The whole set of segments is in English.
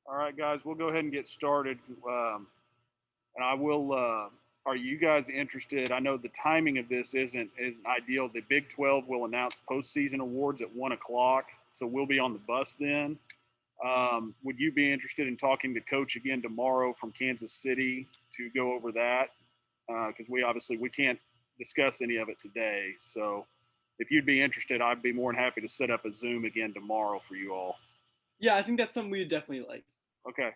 All right, guys, we'll go ahead and get started. And I will. Are you guys interested? I know the timing of this isn't ideal. The Big 12 will announce postseason awards at 1 o'clock, so we'll be on the bus then. Would you be interested in talking to Coach again tomorrow from Kansas City to go over that? Because we can't discuss any of it today. So if you'd be interested, I'd be more than happy to set up a Zoom again tomorrow for you all. Yeah, I think that's something we'd definitely like. Okay.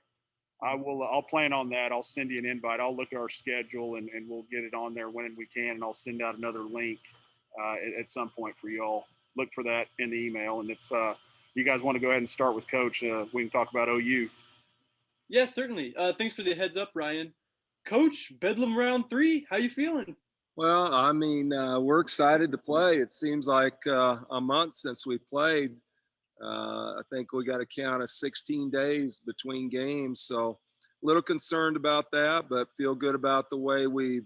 I will. I'll plan on that. I'll send you an invite. I'll look at our schedule and we'll get it on there when we can. And I'll send out another link at some point for you all. Look for that in the email. And if you guys want to go ahead and start with Coach, we can talk about OU. Yeah, certainly. Thanks for the heads up, Ryan. Coach, Bedlam round three. How you feeling? Well, I mean, we're excited to play. It seems like a month since we played. I think we got to count of 16 days between games. So a little concerned about that, but feel good about the way we've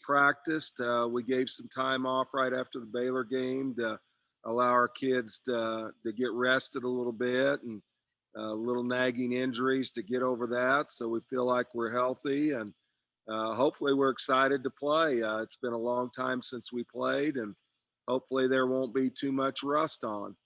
practiced. We gave some time off right after the Baylor game to allow our kids to get rested a little bit and little nagging injuries to get over that. So we feel like we're healthy and hopefully we're excited to play. It's been a long time since we played, and hopefully there won't be too much rust on.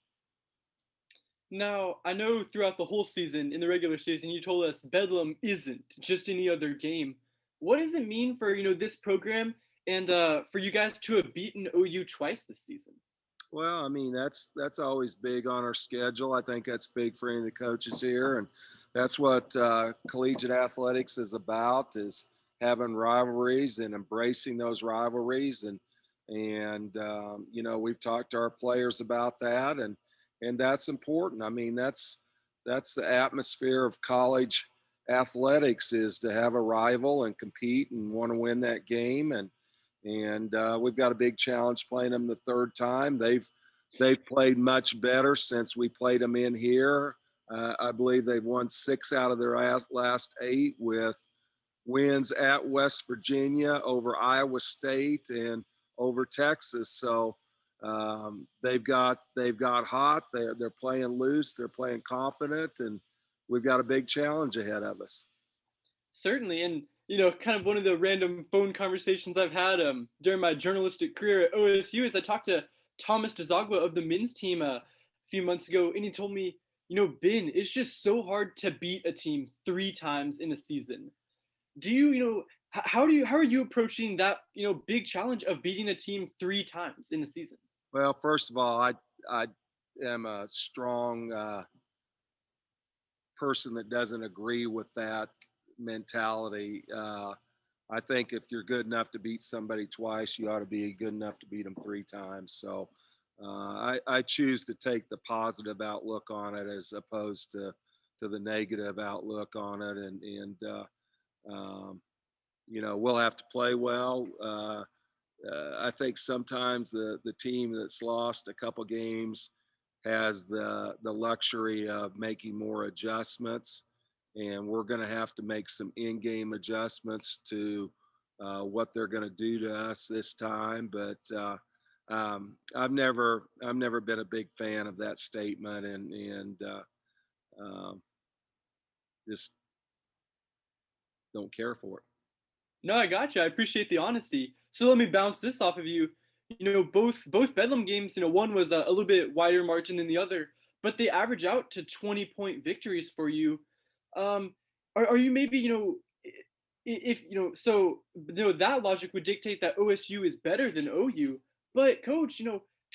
Now, I know throughout the whole season, in the regular season, you told us Bedlam isn't just any other game. What does it mean for this program and for you guys to have beaten OU twice this season? Well, I mean that's always big on our schedule. I think that's big for any of the coaches here, and that's what collegiate athletics is about: is having rivalries and embracing those rivalries. And we've talked to our players about that, and that's important. I mean that's the atmosphere of college athletics, is to have a rival and compete and want to win that game. And we've got a big challenge playing them the third time. They've played much better since we played them in here. I believe they've won 6 out of their last 8 with wins at West Virginia, over Iowa State, and over Texas. So they've got hot. They're playing loose. They're playing confident, and we've got a big challenge ahead of us. Certainly, and kind of one of the random phone conversations I've had during my journalistic career at OSU is I talked to Thomas DeZagua of the men's team a few months ago, and he told me, Ben, it's just so hard to beat a team 3 times in a season. Do how are you approaching that big challenge of beating a team 3 times in a season? Well, first of all, I am a strong person that doesn't agree with that mentality. I think if you're good enough to beat somebody twice, you ought to be good enough to beat them 3 times. So I choose to take the positive outlook on it as opposed to the negative outlook on it. And we'll have to play well. I think sometimes the team that's lost a couple games has the luxury of making more adjustments, and we're going to have to make some in-game adjustments to what they're going to do to us this time. But I've never been a big fan of that statement, and um, just don't care for it. No, I got you. I appreciate the honesty. So let me bounce this off of you. Both Bedlam games, one was a little bit wider margin than the other, but they average out to 20-point victories for you. Are you maybe, if so that logic would dictate that OSU is better than OU. But coach,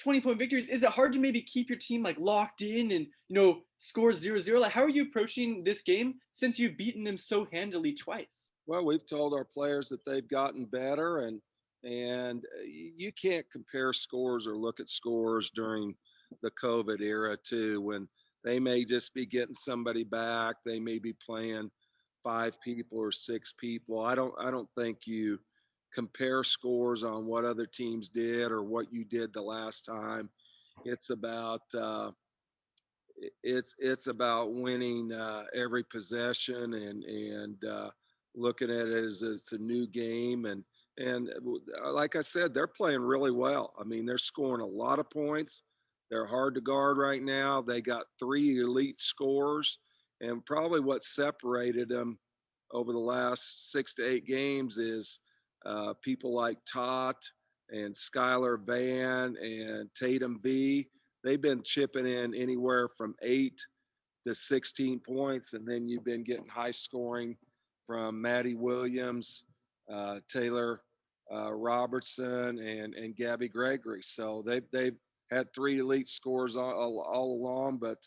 20-point victories, is it hard to maybe keep your team like locked in and score 0-0? Like, how are you approaching this game since you've beaten them so handily twice? Well, we've told our players that they've gotten better, and you can't compare scores or look at scores during the COVID era too, when they may just be getting somebody back. They may be playing 5 people or 6 people. I don't think you compare scores on what other teams did or what you did the last time. It's about it's about winning every possession, and looking at it as it's a new game. And like I said, they're playing really well. I mean, they're scoring a lot of points. They're hard to guard right now. They got 3 elite scorers, And probably what separated them over the last 6 to 8 games is people like Tot and Skylar Van and Tatum B. They've been chipping in anywhere from 8 to 16 points, and then you've been getting high scoring from Maddie Williams, Taylor Robertson, and Gabby Gregory. So they've had 3 elite scores all along, but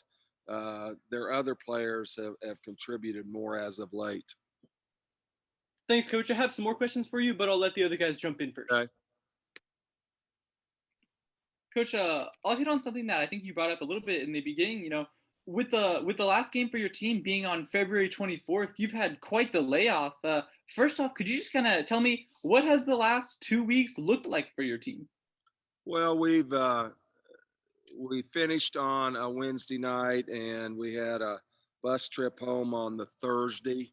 their other players have contributed more as of late. Thanks, Coach. I have some more questions for you, but I'll let the other guys jump in first. Okay. Coach, I'll hit on something that I think you brought up a little bit in the beginning. With the last game for your team being on February 24th, you've had quite the layoff. First off, could you just kind of tell me what has the last 2 weeks looked like for your team? Well, we finished on a Wednesday night, and we had a bus trip home on the Thursday,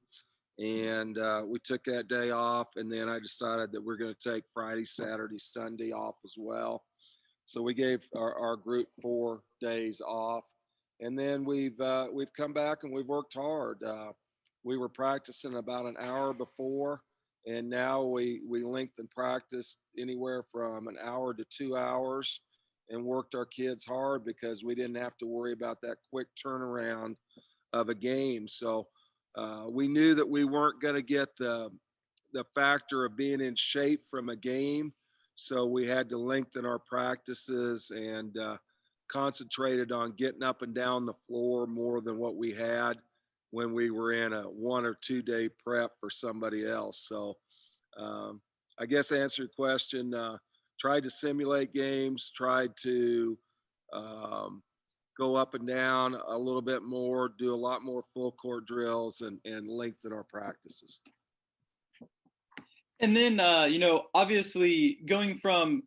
and we took that day off. And then I decided that we're going to take Friday, Saturday, Sunday off as well. So we gave our group 4 days off, and then we've come back and we've worked hard. We were practicing about an hour before, and now we lengthen practice anywhere from an hour to 2 hours, and worked our kids hard because we didn't have to worry about that quick turnaround of a game. So we knew that we weren't going to get the factor of being in shape from a game. So we had to lengthen our practices and concentrated on getting up and down the floor more than what we had when we were in a 1 or 2 day prep for somebody else. So I guess to answer your question, tried to simulate games, tried to go up and down a little bit more, do a lot more full court drills, and lengthen our practices. And then, obviously going from,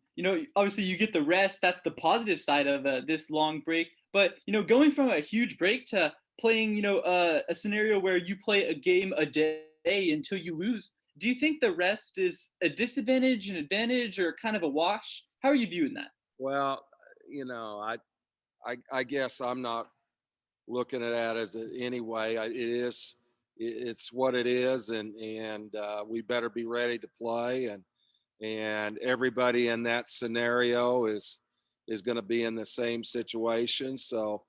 obviously you get the rest. That's the positive side of this long break. But, going from a huge break to playing, a scenario where you play a game a day until you lose, do you think the rest is a disadvantage, an advantage, or kind of a wash? How are you viewing that? Well, I guess I'm not looking at that as anyway. It's what it is, and we better be ready to play, and everybody in that scenario is going to be in the same situation. So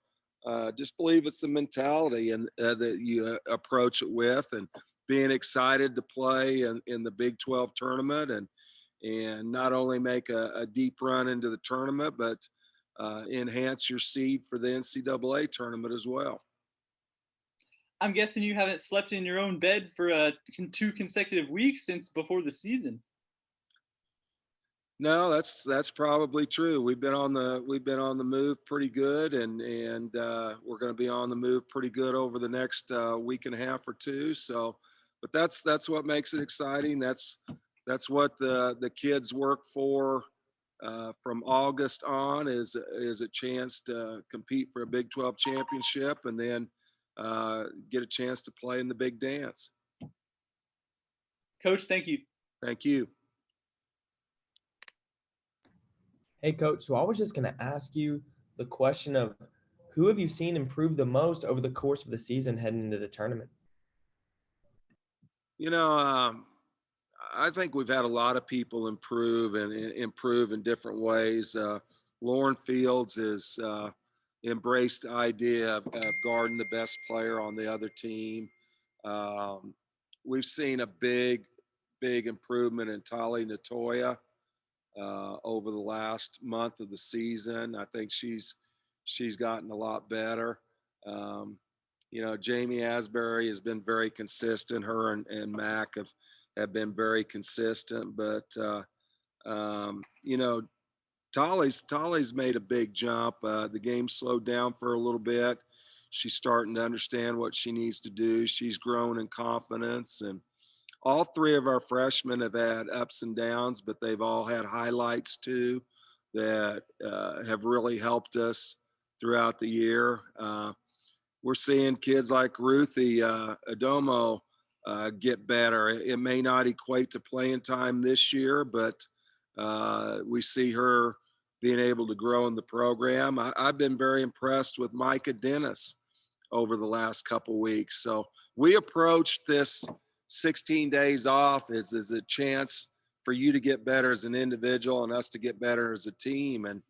just believe it's the mentality and that you approach it with, and being excited to play in the Big 12 tournament, and not only make a deep run into the tournament, but enhance your seed for the NCAA tournament as well. I'm guessing you haven't slept in your own bed for 2 consecutive weeks since before the season. No, that's probably true. We've been on the move pretty good, and we're going to be on the move pretty good over the next week and a half or 2. So, but that's what makes it exciting. That's what the kids work for from August on is a chance to compete for a Big 12 championship, and then get a chance to play in the big dance. Coach, thank you. Thank you. Hey, Coach, so I was just going to ask you the question of who have you seen improve the most over the course of the season heading into the tournament? I think we've had a lot of people improve in different ways. Lauren Fields has embraced the idea of guarding the best player on the other team. We've seen a big improvement in Tali Natoya over the last month of the season. I think she's gotten a lot better. Jamie Asbury has been very consistent. Her and Mac have been very consistent, but Tali's made a big jump. The game slowed down for a little bit. She's starting to understand what she needs to do. She's grown in confidence, and all 3 of our freshmen have had ups and downs, but they've all had highlights too that have really helped us throughout the year. We're seeing kids like Ruthie Adomo get better. It may not equate to playing time this year, but we see her being able to grow in the program. I've been very impressed with Micah Dennis. over the last couple weeks. So we approached this 16 days off as a chance for you to get better as an individual and us to get better as a team. And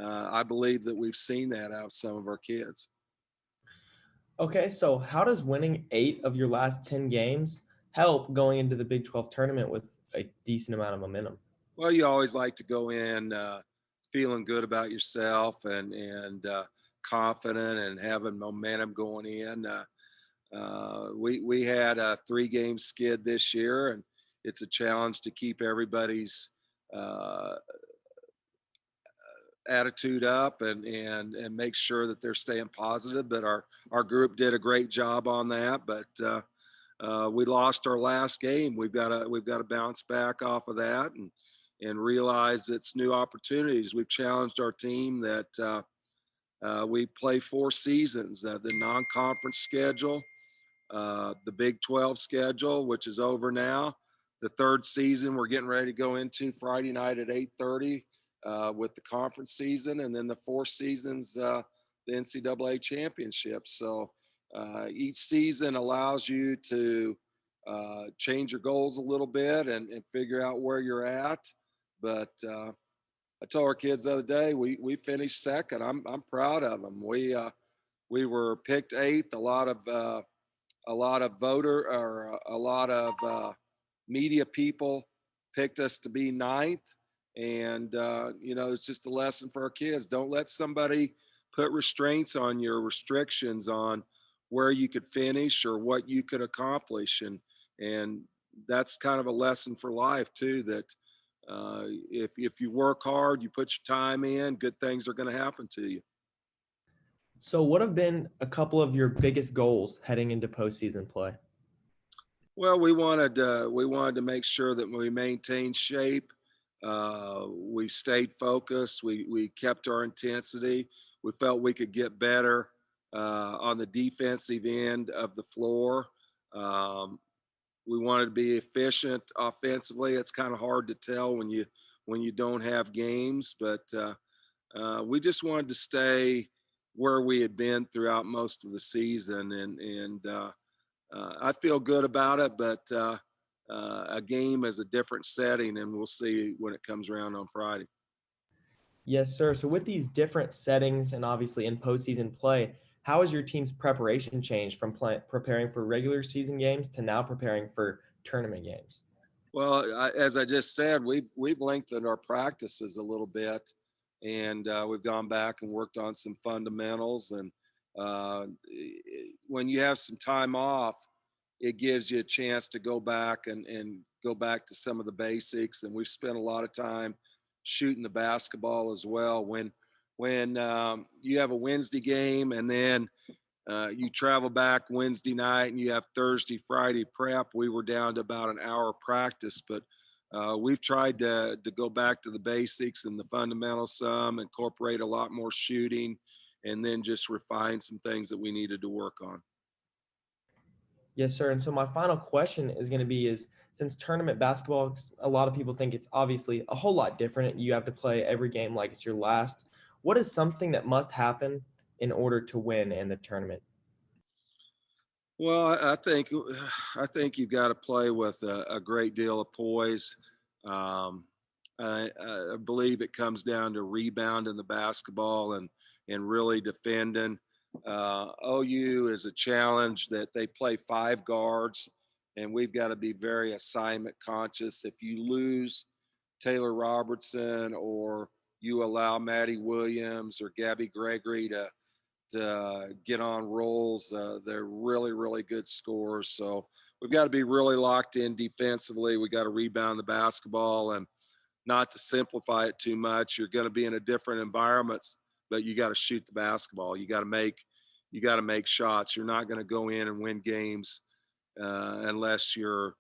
I believe that we've seen that out of some of our kids. Okay, so how does winning 8 of your last 10 games help going into the Big 12 tournament with a decent amount of momentum? Well, you always like to go in feeling good about yourself and confident and having momentum going in. We had a 3-game skid this year, and it's a challenge to keep everybody's uh, attitude up and make sure that they're staying positive. But our group did a great job on that. But we lost our last game. We've got to bounce back off of that and realize it's new opportunities. We've challenged our team that we play 4 seasons, the non-conference schedule, the Big 12 schedule, which is over now. The 3rd season we're getting ready to go into Friday night at 8:30 with the conference season, and then the 4th season's the NCAA championship. So each season allows you to change your goals a little bit and figure out where you're at. But I told our kids the other day we finished second. I'm proud of them. We were picked 8th. A lot of media people picked us to be 9th. And, it's just a lesson for our kids. Don't let somebody put restraints on your restrictions on where you could finish or what you could accomplish. And that's kind of a lesson for life too, that if you work hard, you put your time in, good things are going to happen to you. So what have been a couple of your biggest goals heading into postseason play? Well, we wanted to make sure that we maintained shape. We stayed focused. We kept our intensity. We felt we could get better on the defensive end of the floor. We wanted to be efficient offensively. It's kind of hard to tell when you don't have games, but we just wanted to stay where we had been throughout most of the season, and I feel good about it. But a game is a different setting, and we'll see when it comes around on Friday. Yes, sir. So with these different settings and obviously in postseason play, how has your team's preparation changed from preparing for regular season games to now preparing for tournament games? Well, as I just said, we've lengthened our practices a little bit, and we've gone back and worked on some fundamentals. And when you have some time off, it gives you a chance to go back and go back to some of the basics. And we've spent a lot of time shooting the basketball as well. When you have a Wednesday game and then you travel back Wednesday night and you have Thursday, Friday prep, we were down to about an hour practice. But we've tried to go back to the basics and the fundamentals some, incorporate a lot more shooting, and then just refine some things that we needed to work on. Yes, sir. And so my final question is going to be is since tournament basketball, a lot of people think it's obviously a whole lot different. You have to play every game like it's your last. What is something that must happen in order to win in the tournament? Well, I think you've got to play with a great deal of poise. Um, I believe it comes down to rebounding the basketball and really defending. OU is a challenge that they play 5 guards, and we've got to be very assignment conscious. If you lose Taylor Robertson or you allow Maddie Williams or Gabby Gregory to get on rolls. They're really, really good scorers. So we've got to be really locked in defensively. We got to rebound the basketball and not to simplify it too much. You're going to be in a different environment, but you got to shoot the basketball. You got to make shots. You're not going to go in and win games unless you're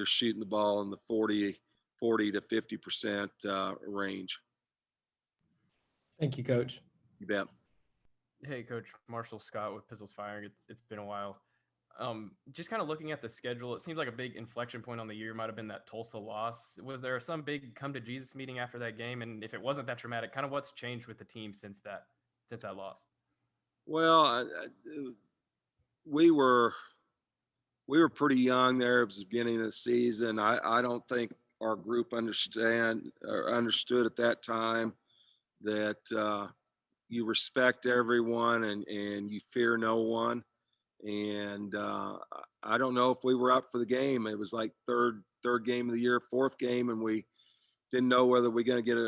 shooting the ball in the 40 to 50% range. Thank you, Coach. You bet. Hey, Coach, Marshall Scott with Pistols Firing. It's been a while. Just kind of looking at the schedule, it seems like a big inflection point on the year might have been that Tulsa loss. Was there some big come to Jesus meeting after that game? And if it wasn't that traumatic, kind of what's changed with the team since that loss? Well, we were pretty young there. It was the beginning of the season. I don't think our group understood at that time that you respect everyone and you fear no one. And I don't know if we were up for the game. It was like third game of the year, fourth game, and we didn't know whether we're going to get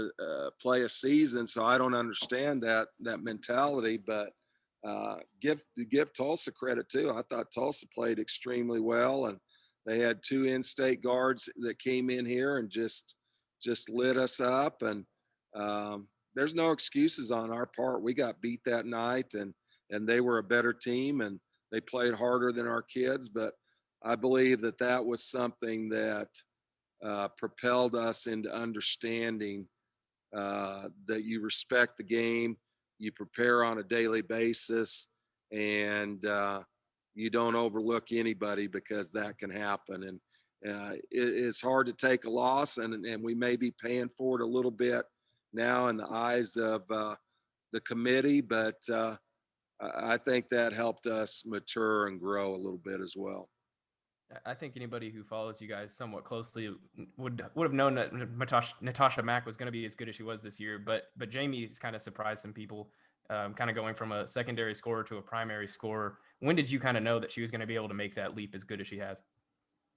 play a season. So I don't understand that mentality. But give Tulsa credit too. I thought Tulsa played extremely well, and they had two in-state guards that came in here and just lit us up. And there's no excuses on our part. We got beat that night, and they were a better team, and they played harder than our kids. But I believe that was something that propelled us into understanding that you respect the game, you prepare on a daily basis, and you don't overlook anybody, because that can happen. And it's hard to take a loss, and we may be paying for it a little bit now in the eyes of the committee, but I think that helped us mature and grow a little bit as well. I think anybody who follows you guys somewhat closely would have known that Natasha Mack was going to be as good as she was this year. But Jamie's kind of surprised some people, kind of going from a secondary scorer to a primary scorer. When did you kind of know that she was going to be able to make that leap as good as she has?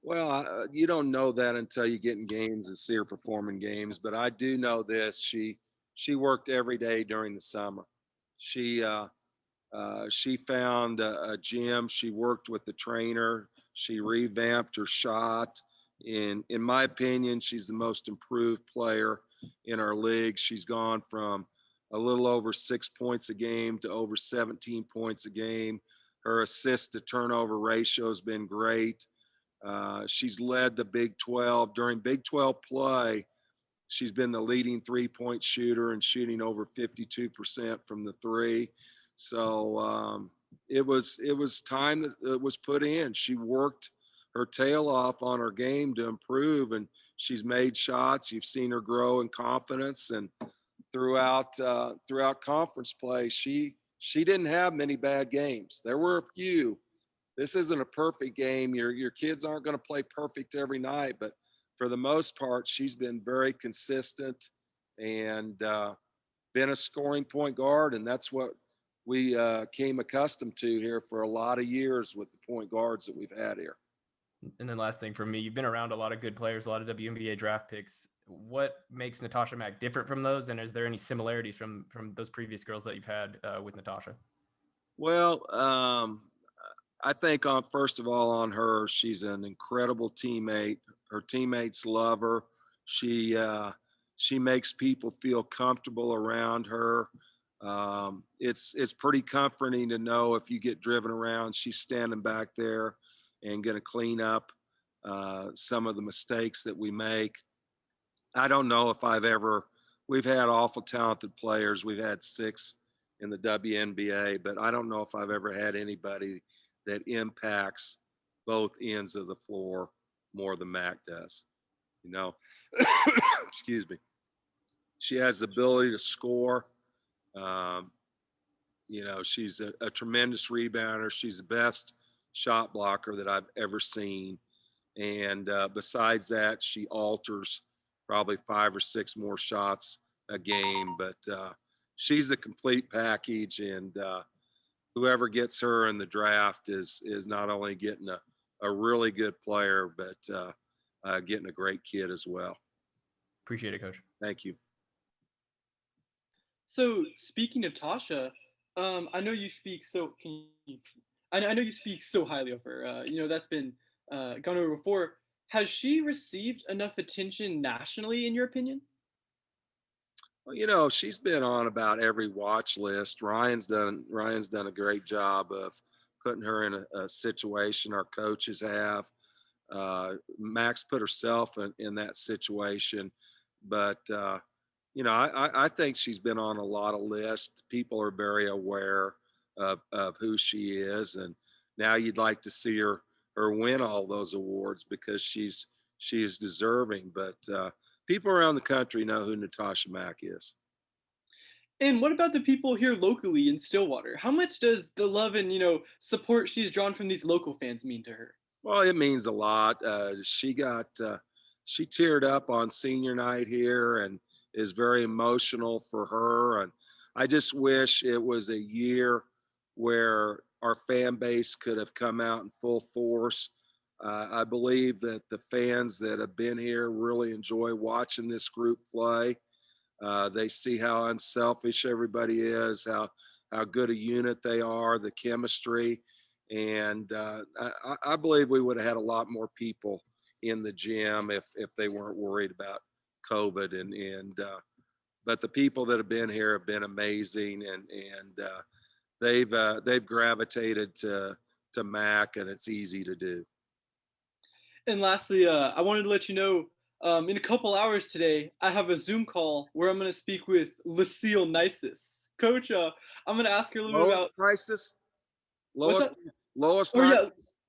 Well, you don't know that until you get in games and see her perform in games. But I do know this: she worked every day during the summer. She found a gym. She worked with the trainer. She revamped her shot. In my opinion, she's the most improved player in our league. She's gone from a little over 6 points a game to over 17 points a game. Her assist to turnover ratio has been great. She's led the Big 12. During Big 12 play, she's been the leading three-point shooter and shooting over 52% from the three. So it was time that it was put in. She worked her tail off on her game to improve, and she's made shots. You've seen her grow in confidence, and throughout conference play, she didn't have many bad games. There were a few. This isn't a perfect game. Your kids aren't going to play perfect every night, but for the most part, she's been very consistent and been a scoring point guard, and that's what we came accustomed to here for a lot of years with the point guards that we've had here. And then last thing for me, you've been around a lot of good players, a lot of WNBA draft picks. What makes Natasha Mack different from those? And is there any similarities from those previous girls that you've had with Natasha? Well, I think first of all on her, she's an incredible teammate. Her teammates love her. She makes people feel comfortable around her. It's pretty comforting to know if you get driven around, she's standing back there and going to clean up some of the mistakes that we make. I don't know if we've had awful talented players. We've had 6 in the WNBA, but I don't know if I've ever had anybody that impacts both ends of the floor more than Mac does. Excuse me. She has the ability to score. She's a tremendous rebounder. She's the best shot blocker that I've ever seen. And besides that, she alters probably 5 or 6 more shots a game. But she's a complete package, and whoever gets her in the draft is not only getting a really good player, but getting a great kid as well. Appreciate it, Coach. Thank you. So speaking of Tasha, I know you speak so. I know you speak so highly of her. That's been gone over before. Has she received enough attention nationally, in your opinion? Well, she's been on about every watch list. Ryan's done a great job of putting her in a situation. Our coaches have. Max put herself in that situation, but I think she's been on a lot of lists. People are very aware of who she is, and now you'd like to see her win all those awards because she is deserving. But people around the country know who Natasha Mack is. And what about the people here locally in Stillwater? How much does the love and support she's drawn from these local fans mean to her? Well, it means a lot. She teared up on senior night here and is very emotional for her. And I just wish it was a year where our fan base could have come out in full force. I believe that the fans that have been here really enjoy watching this group play. They see how unselfish everybody is, how good a unit they are, the chemistry, and I believe we would have had a lot more people in the gym if they weren't worried about COVID but the people that have been here have been amazing and they've gravitated to Mac and it's easy to do. And lastly, I wanted to let you know in a couple hours today, I have a Zoom call where I'm going to speak with Lucille Nisus. Coach, I'm going to ask her a little bit Lois about crisis, what's Lois, that? Lois Oh,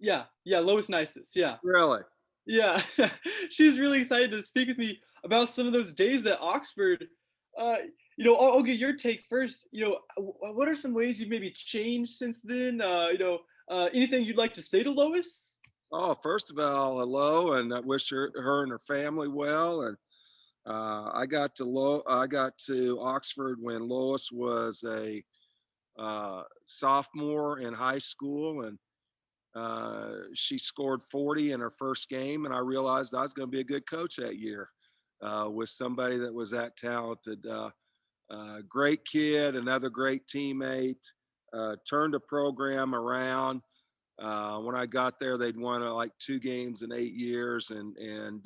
yeah, Nice, yeah, Lois Nisus. Yeah, really. yeah. She's really excited to speak with me about some of those days at Oxford. Uh, I'll get your take first. What are some ways you've maybe changed since then? Anything you'd like to say to Lois? Oh, first of all, hello, and I wish her and her family well. And I got to Oxford when Lois was a sophomore in high school, and she scored 40 in her first game, and I realized I was going to be a good coach that year with somebody that was that talented. Great kid, another great teammate. Turned the program around. When I got there, they'd won like 2 games in 8 years, and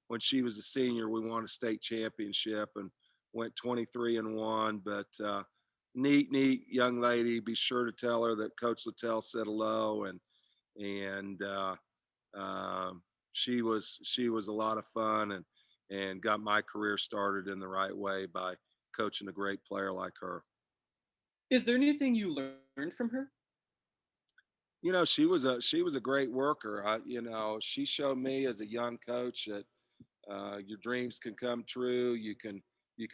when she was a senior, we won a state championship and went 23-1. But neat young lady. Be sure to tell her that Coach Littell said hello, and she was a lot of fun and got my career started in the right way by coaching a great player like her. Is there anything you learned from her? She was a great worker. She showed me as a young coach that your dreams can come true. You can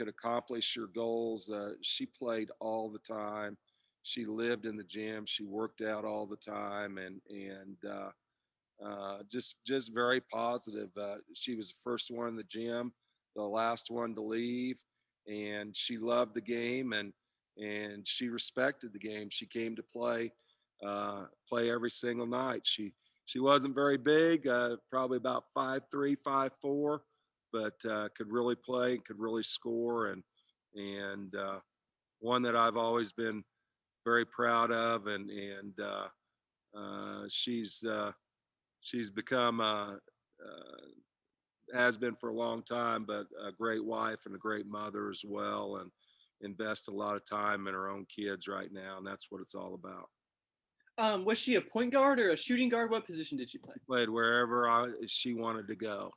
accomplish your goals. She played all the time. She lived in the gym. She worked out all the time, and just very positive. She was the first one in the gym, the last one to leave, and she loved the game and she respected the game. She came to play every single night. She wasn't very big, probably about 5'3", 5'4", but could really play and could really score and one that I've always been very proud of and she's become has been for a long time, but a great wife and a great mother as well, and invests a lot of time in her own kids right now, and that's what it's all about. Was she a point guard or a shooting guard? What position did she play? Played wherever she wanted to go.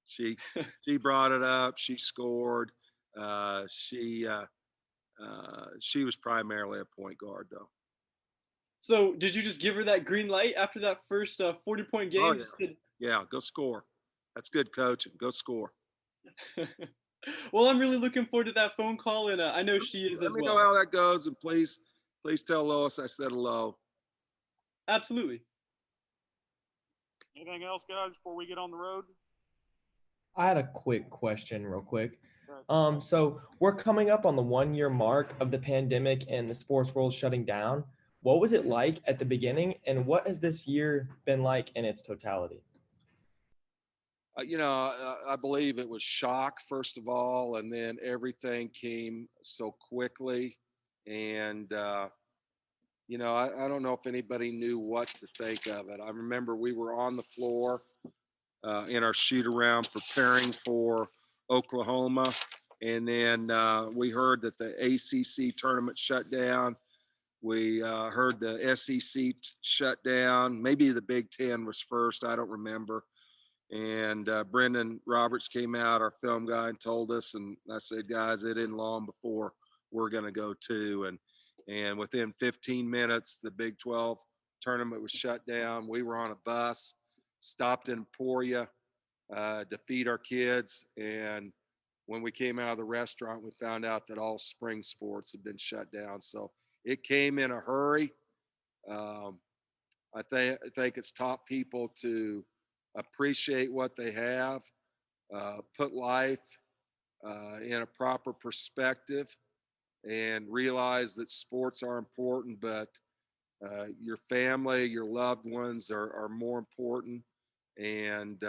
She she brought it up. She scored. Uh, she uh, she was primarily a point guard, though. So did you just give her that green light after that first 40-point Oh game? yeah, yeah. Go score. That's good coaching. Go score. Well, I'm really looking forward to that phone call, and I know she is Let as me well. know how that goes, and please tell Lois I said hello. Absolutely. Anything else, guys, before we get on the road? I had a quick question, real quick. Okay. So we're coming up on the 1 year mark of the pandemic and the sports world shutting down. What was it like at the beginning, and what has this year been like in its totality? I believe it was shock first of all, and then everything came so quickly, and I don't know if anybody knew what to think of it. I remember we were on the floor in our shoot around preparing for Oklahoma. And then we heard that the ACC tournament shut down. We heard the SEC shut down. Maybe the Big Ten was first. I don't remember. And Brendan Roberts came out, our film guy, and told us. And I said, guys, it isn't long before we're going to go too. And within 15 minutes, the Big 12 tournament was shut down. We were on a bus, stopped in Emporia to feed our kids, and when we came out of the restaurant, we found out that all spring sports had been shut down. So it came in a hurry. I think it's taught people to appreciate what they have, put life in a proper perspective, and realize that sports are important, but your family, your loved ones are more important. And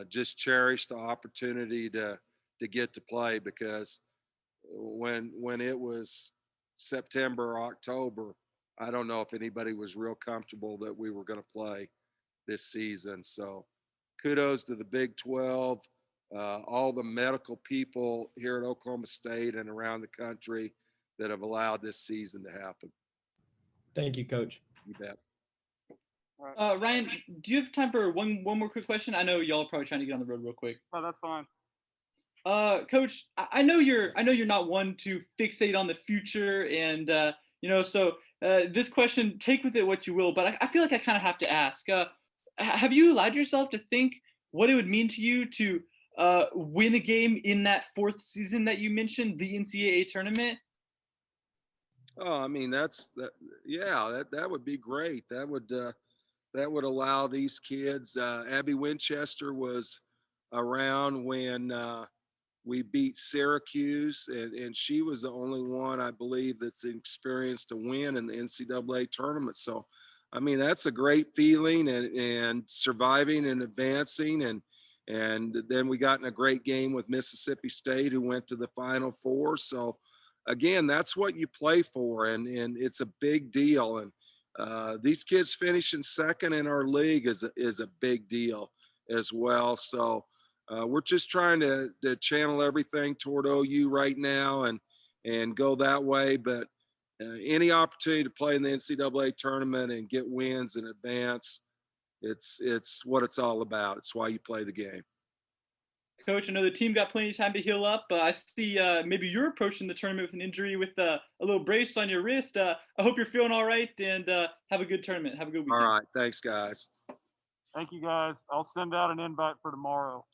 just cherish the opportunity to get to play, because when it was September or October, I don't know if anybody was real comfortable that we were going to play this season. So kudos to the Big 12, all the medical people here at Oklahoma State and around the country that have allowed this season to happen. Thank you, Coach. You bet. Ryan, do you have time for one more quick question? I know y'all are probably trying to get on the road real quick. Oh, that's fine. Coach, I know you're not one to fixate on the future, and so this question, take with it what you will, but I feel like I kind of have to ask. Have you allowed yourself to think what it would mean to you to win a game in that fourth season that you mentioned, the NCAA tournament? Oh, I mean, that would be great. That would allow these kids. Abby Winchester was around when we beat Syracuse, and she was the only one, I believe, that's experienced to win in the NCAA tournament. So, I mean, that's a great feeling, and surviving and advancing, and then we got in a great game with Mississippi State, who went to the Final Four. So, again, that's what you play for, and it's a big deal. And these kids finishing second in our league is a big deal as well. So we're just trying to channel everything toward OU right now and go that way. But any opportunity to play in the NCAA tournament and get wins and advance, it's what it's all about. It's why you play the game. Coach, I know the team got plenty of time to heal up. I see maybe you're approaching the tournament with an injury with a little brace on your wrist. I hope you're feeling all right, and have a good tournament. Have a good weekend. All right. Thanks, guys. Thank you, guys. I'll send out an invite for tomorrow.